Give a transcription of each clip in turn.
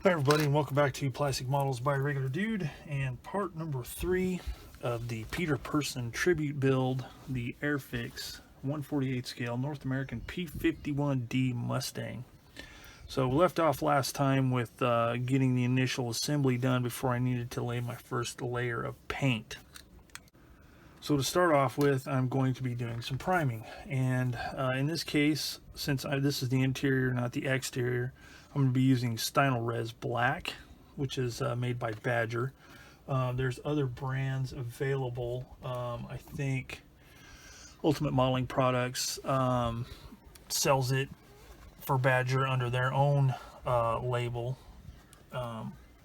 Hi everybody, and welcome back to Plastic Models by Regular Dude, and part number 3 of the Persson tribute build, the Airfix 148 scale North American P51D Mustang. So we left off last time with getting the initial assembly done before I needed to lay my first layer of paint. So to start off with, I'm going to be doing some priming, and in this case, since this is the interior, not the exterior, I'm going to be using Stynylrez Res Black, which is made by Badger. There's other brands available. I think Ultimate Modeling Products sells it for Badger under their own label,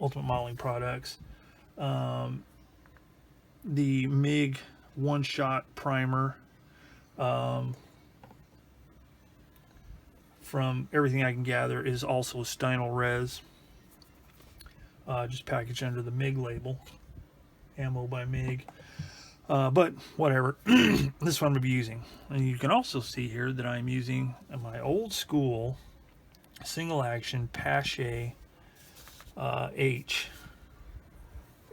Ultimate Modeling Products. The MIG one-shot primer, from everything I can gather, is also Stynylrez Res, just packaged under the MIG label, ammo by MIG. But whatever, this is what I'm going to be using. And you can also see here that I'm using my old school single action Pache H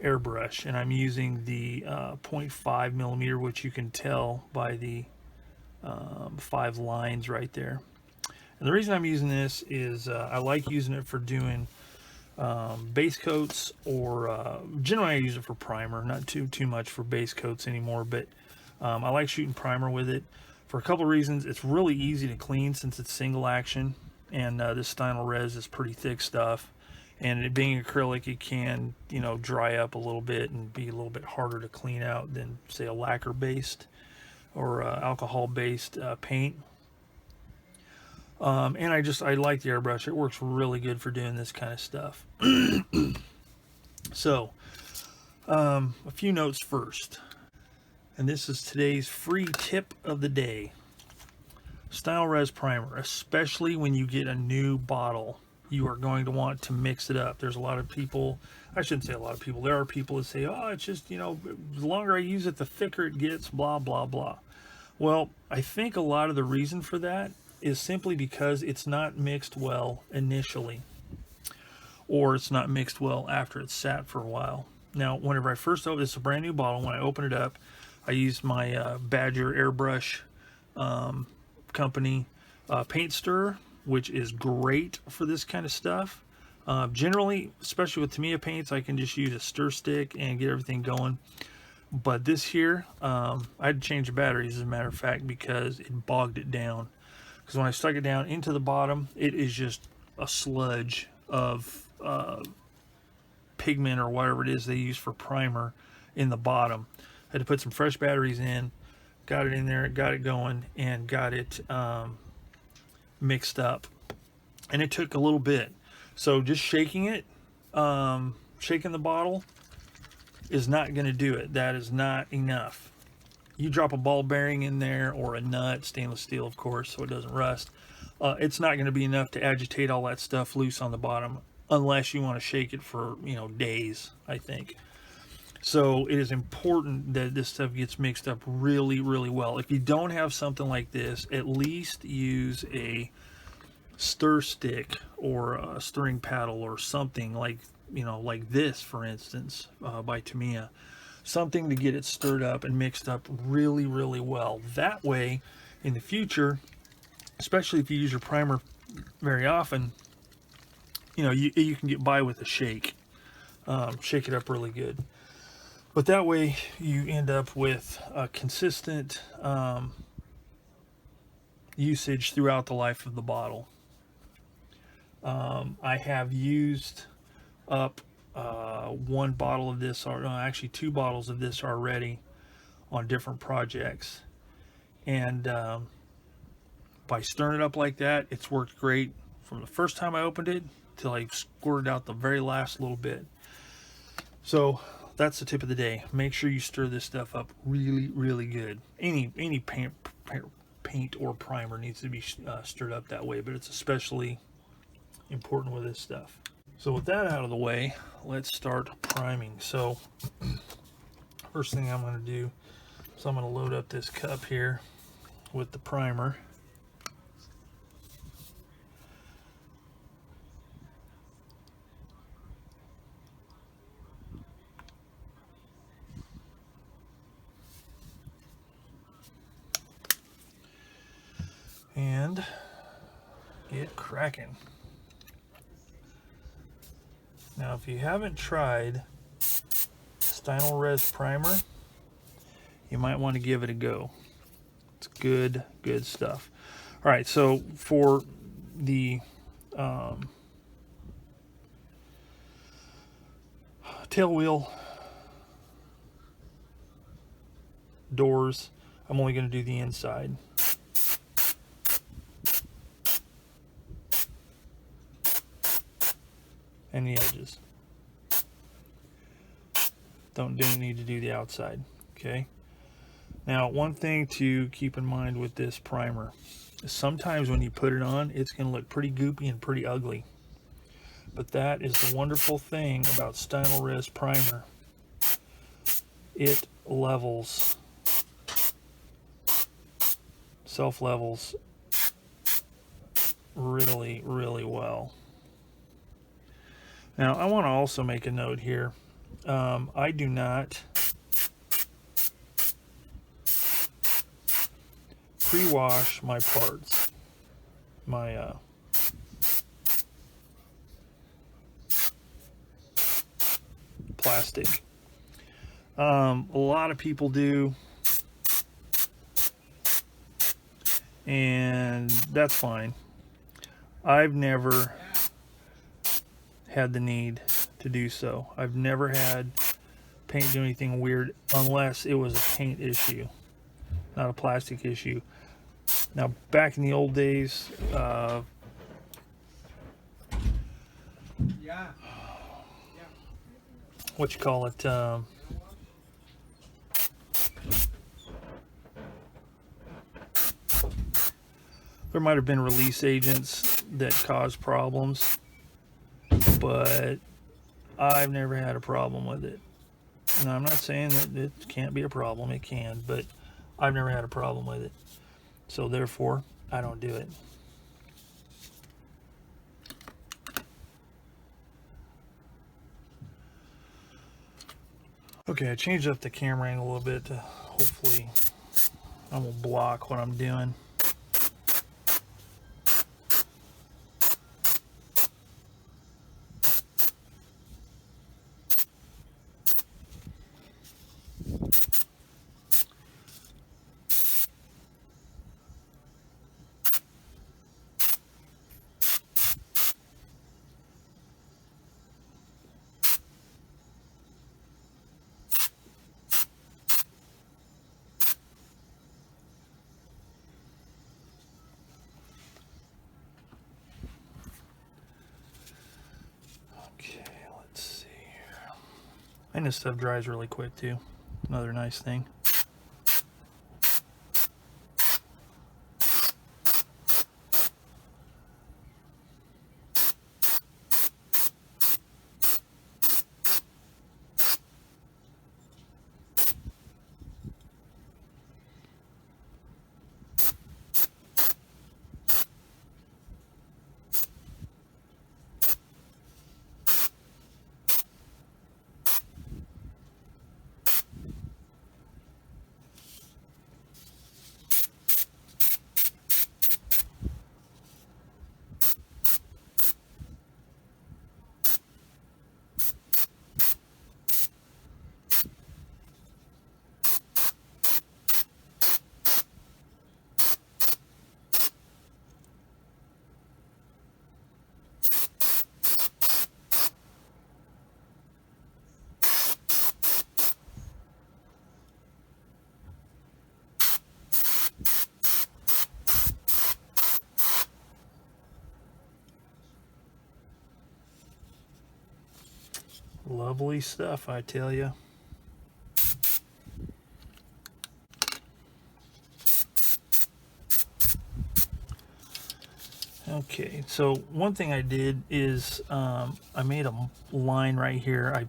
airbrush, and I'm using the 0.5 millimeter, which you can tell by the 5 lines right there. And the reason I'm using this is I like using it for doing base coats, or generally I use it for primer, not too much for base coats anymore, but I like shooting primer with it for a couple of reasons. It's really easy to clean since it's single action, and this Stynylrez Res is pretty thick stuff, and it being acrylic, it can, dry up a little bit and be a little bit harder to clean out than, say, a lacquer based or alcohol based paint. And I like the airbrush. It works really good for doing this kind of stuff. So, a few notes first. And this is today's free tip of the day. Stynylrez Res primer, especially when you get a new bottle, you are going to want to mix it up. There's a lot of people, I shouldn't say a lot of people, there are people that say, oh, it's just, the longer I use it, the thicker it gets, blah, blah, blah. Well, I think a lot of the reason for that is simply because it's not mixed well initially, or it's not mixed well after it's sat for a while. Now, whenever I first opened, it's a brand new bottle, when I open it up, I used my Badger airbrush company paint stirrer, which is great for this kind of stuff. Generally, especially with Tamiya paints, I can just use a stir stick and get everything going. But this here, I had to change the batteries, as a matter of fact, because it bogged it down. Because when I stuck it down into the bottom, it is just a sludge of pigment or whatever it is they use for primer in the bottom. I had to put some fresh batteries in, got it in there, got it going, and got it mixed up. And it took a little bit. So just shaking it, shaking the bottle, is not going to do it. That is not enough. You drop a ball bearing in there, or a nut, stainless steel of course, so it doesn't rust. It's not going to be enough to agitate all that stuff loose on the bottom, unless you want to shake it for days, I think. So it is important that this stuff gets mixed up really, really well. If you don't have something like this, at least use a stir stick or a stirring paddle or something like this, for instance, by Tamiya. Something to get it stirred up and mixed up really, really well. That way, in the future, especially if you use your primer very often, you can get by with a shake. Shake it up really good. But that way, you end up with a consistent usage throughout the life of the bottle. I have used up one bottle of this, or no, actually 2 bottles of this already on different projects, and by stirring it up like that, it's worked great from the first time I opened it till I squirted out the very last little bit. So that's the tip of the day. Make sure you stir this stuff up really, really good. Any paint or primer needs to be stirred up that way, but it's especially important with this stuff. So with that out of the way, let's start priming. So first thing I'm going to do is I'm going to load up this cup here with the primer. and get cracking. Now, if you haven't tried Stynylrez Res Primer, you might want to give it a go. It's good stuff. All right, so for the tail wheel doors, I'm only going to do the inside. And the edges. Don't need to do the outside. Okay. Now, one thing to keep in mind with this primer is sometimes when you put it on, it's going to look pretty goopy and pretty ugly. But that is the wonderful thing about Stynylrez primer. It levels, self-levels really, really well. Now, I want to also make a note here. I do not pre-wash my parts, my plastic. A lot of people do, and that's fine. I've never had the need to do so. I've never had paint do anything weird unless it was a paint issue, not a plastic issue. Now, back in the old days, what you call it, there might have been release agents that caused problems, but I've never had a problem with it. Now, I'm not saying that it can't be a problem. It can, but I've never had a problem with it. So therefore, I don't do it. Okay, I changed up the camera angle a little bit to hopefully I won't block what I'm doing. And this stuff dries really quick too. Another nice thing. Lovely stuff, I tell you. Okay, so one thing I did is I made a line right here. I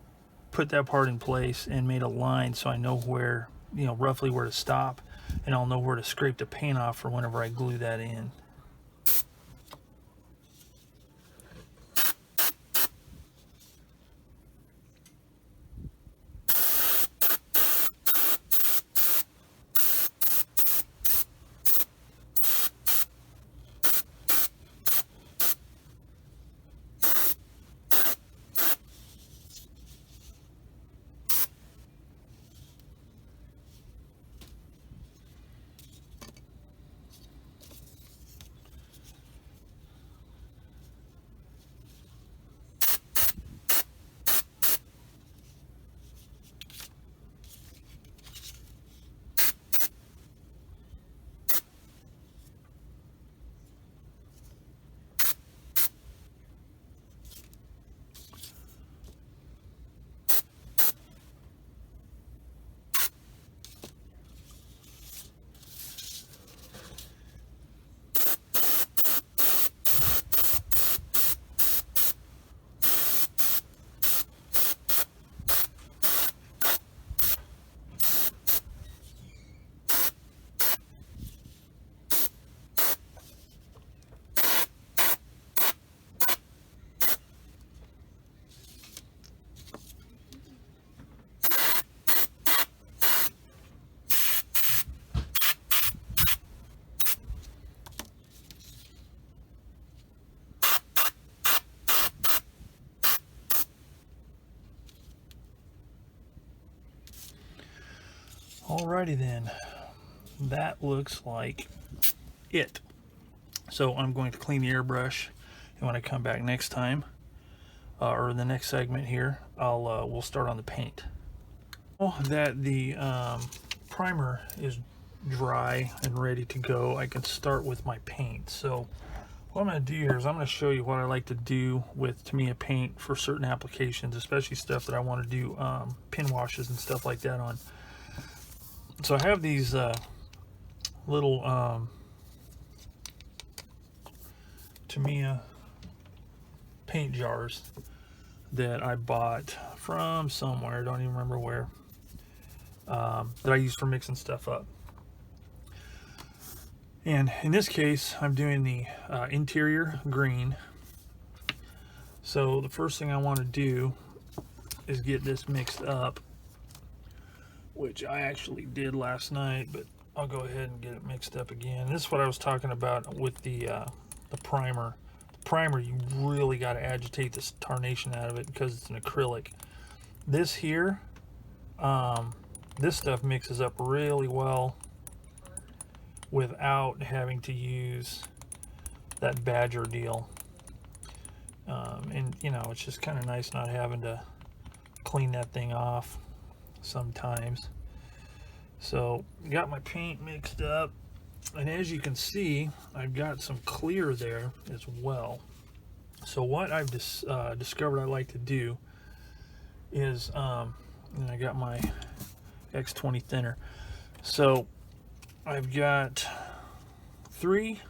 put that part in place and made a line so I know where, you know, roughly where to stop, and I'll know where to scrape the paint off for whenever I glue that in. Alrighty then, that looks like it. So I'm going to clean the airbrush, and when I come back next time, or in the next segment here, we'll start on the paint. Now that the primer is dry and ready to go, I can start with my paint. So what I'm going to do here is I'm going to show you what I like to do with Tamiya paint for certain applications, especially stuff that I want to do pin washes and stuff like that on. So I have these little Tamiya paint jars that I bought from somewhere, don't even remember where, that I use for mixing stuff up. And in this case, I'm doing the interior green. So the first thing I want to do is get this mixed up, which I actually did last night, but I'll go ahead and get it mixed up again. This is what I was talking about with the primer. The primer, you really got to agitate this tarnation out of it because it's an acrylic. This here, this stuff mixes up really well without having to use that Badger deal. And you know, it's just kind of nice not having to clean that thing off sometimes. So got my paint mixed up, and as you can see, I've got some clear there as well. So what I've discovered I like to do is, and I got my X20 thinner. So I've got 3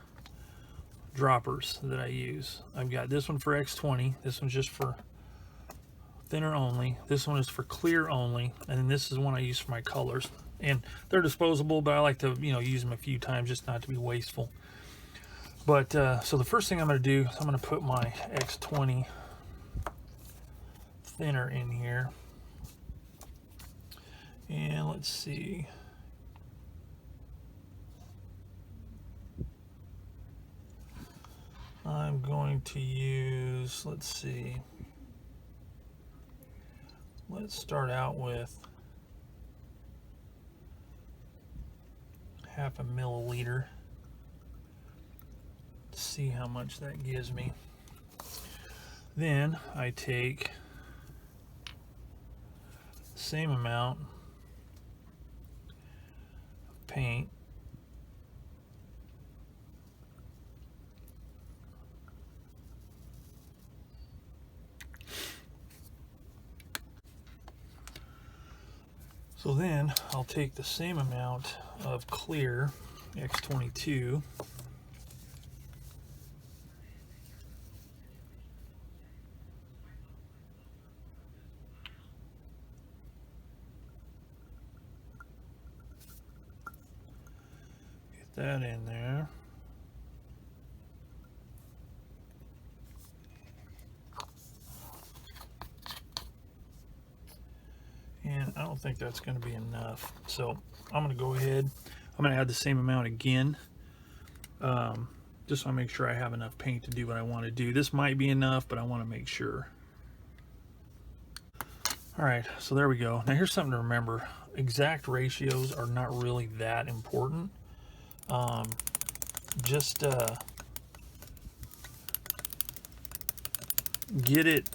droppers that I use. I've got this one for X20, this one's just for thinner only, this one is for clear only, and then this is one I use for my colors. And they're disposable, but I like to, you know, use them a few times just not to be wasteful. But so the first thing I'm going to do is I'm going to put my X20 thinner in here, and let's see. I'm going to use, let's see, let's start out with 0.5 milliliter. See how much that gives me. Then I take the same amount of paint, so then I'll take the same amount of clear X22, get that in there. And I don't think that's going to be enough, so I'm going to go ahead, I'm going to add the same amount again, just so I make sure I have enough paint to do what I want to do. This might be enough, but I want to make sure. Alright, so there we go. Now here's something to remember. Exact ratios are not really that important. Just get it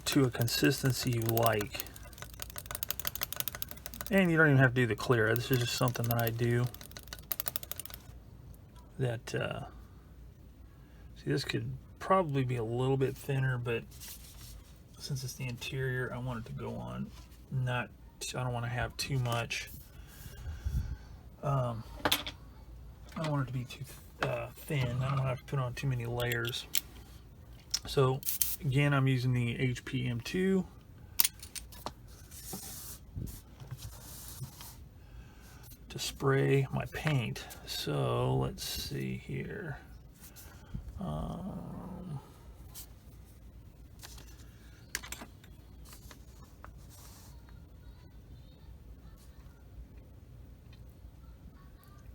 to a consistency you like. And you don't even have to do the clear. This is just something that I do. That, see, this could probably be a little bit thinner, but since it's the interior, I want it to go on. I don't want to have too much. I don't want it to be too thin. I don't want to have to put on too many layers. So, again, I'm using the HPM2. To spray my paint. So let's see here.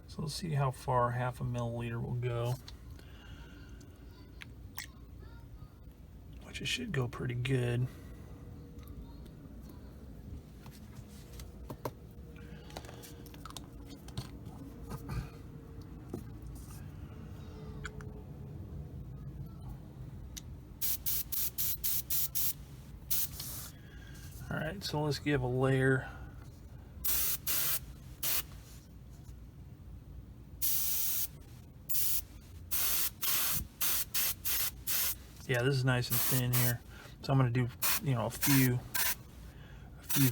So let's see how far 0.5 milliliter will go, which it should go pretty good. Alright, so let's give a layer. Yeah, this is nice and thin here. So I'm going to do, you know, a few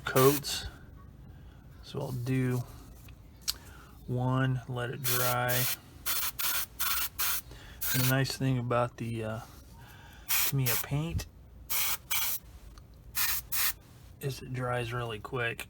coats. So I'll do one, let it dry. And the nice thing about the Tamiya paint is it dries really quick.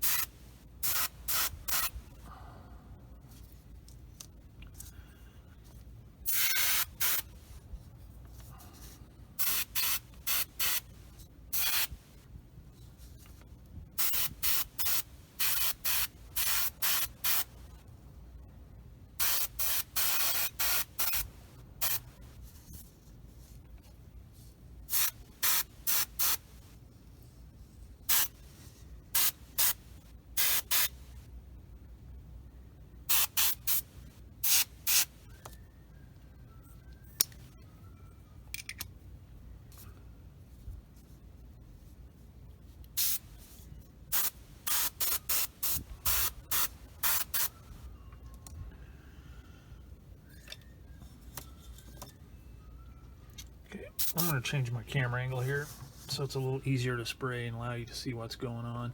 I'm going to change my camera angle here so it's a little easier to spray and allow you to see what's going on.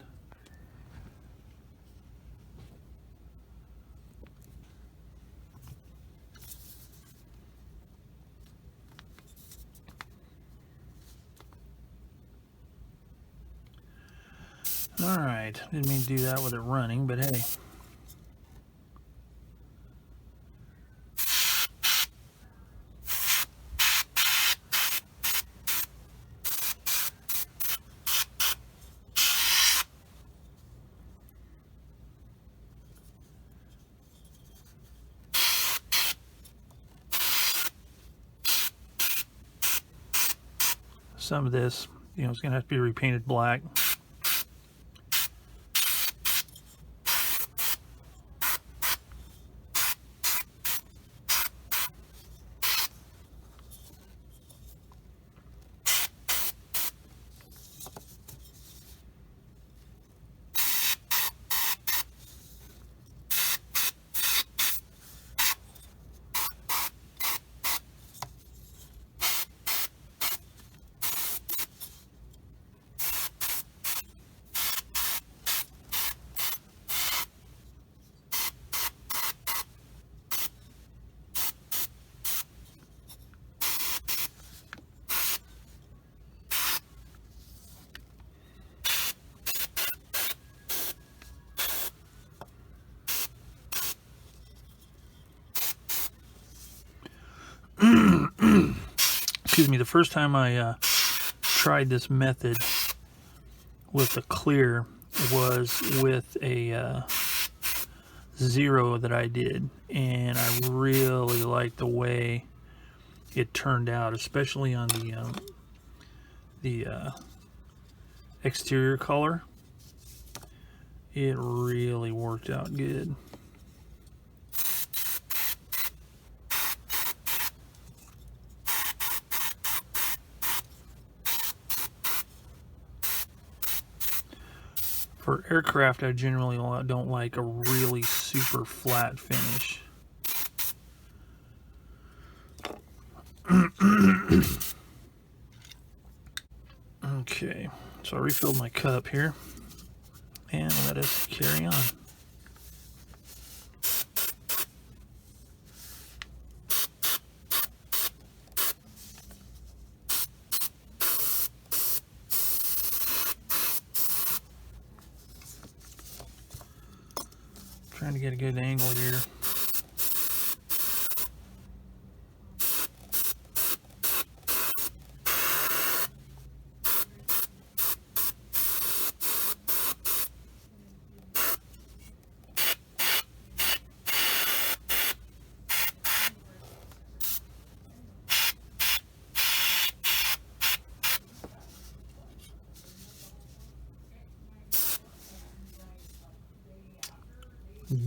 Alright, didn't mean to do that with it running, but hey. Some of this, you know, it's going to have to be repainted black. Excuse me, the first time I tried this method with the clear was with a zero that I did, and I really liked the way it turned out, especially on the exterior color. It really worked out good. For aircraft, I generally don't like a really super flat finish. Okay, so I refilled my cup here, and let us carry on. Trying to get a good angle here.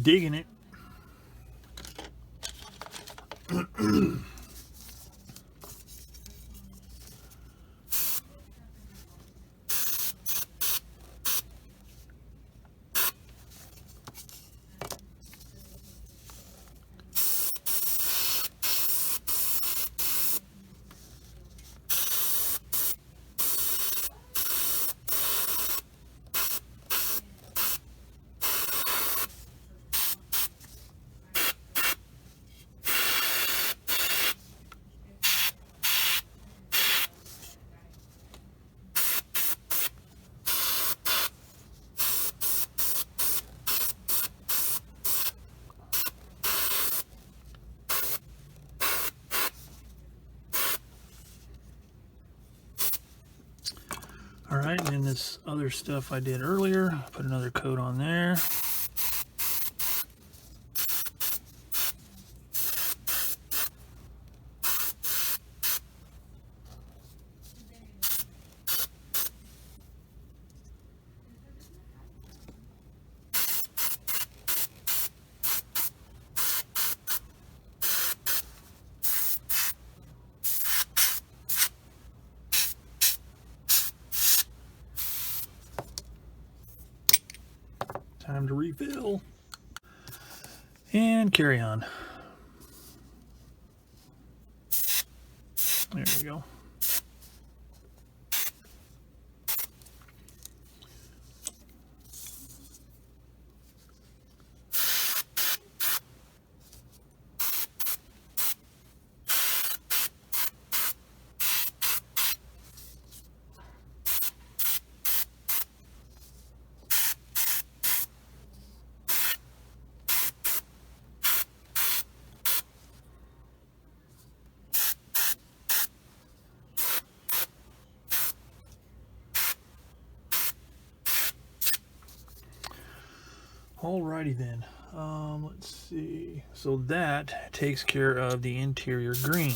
Digging it. Alright, and then this other stuff I did earlier, put another coat on there. Time to refill and carry on. There we go. Alrighty then, let's see. So that takes care of the interior green.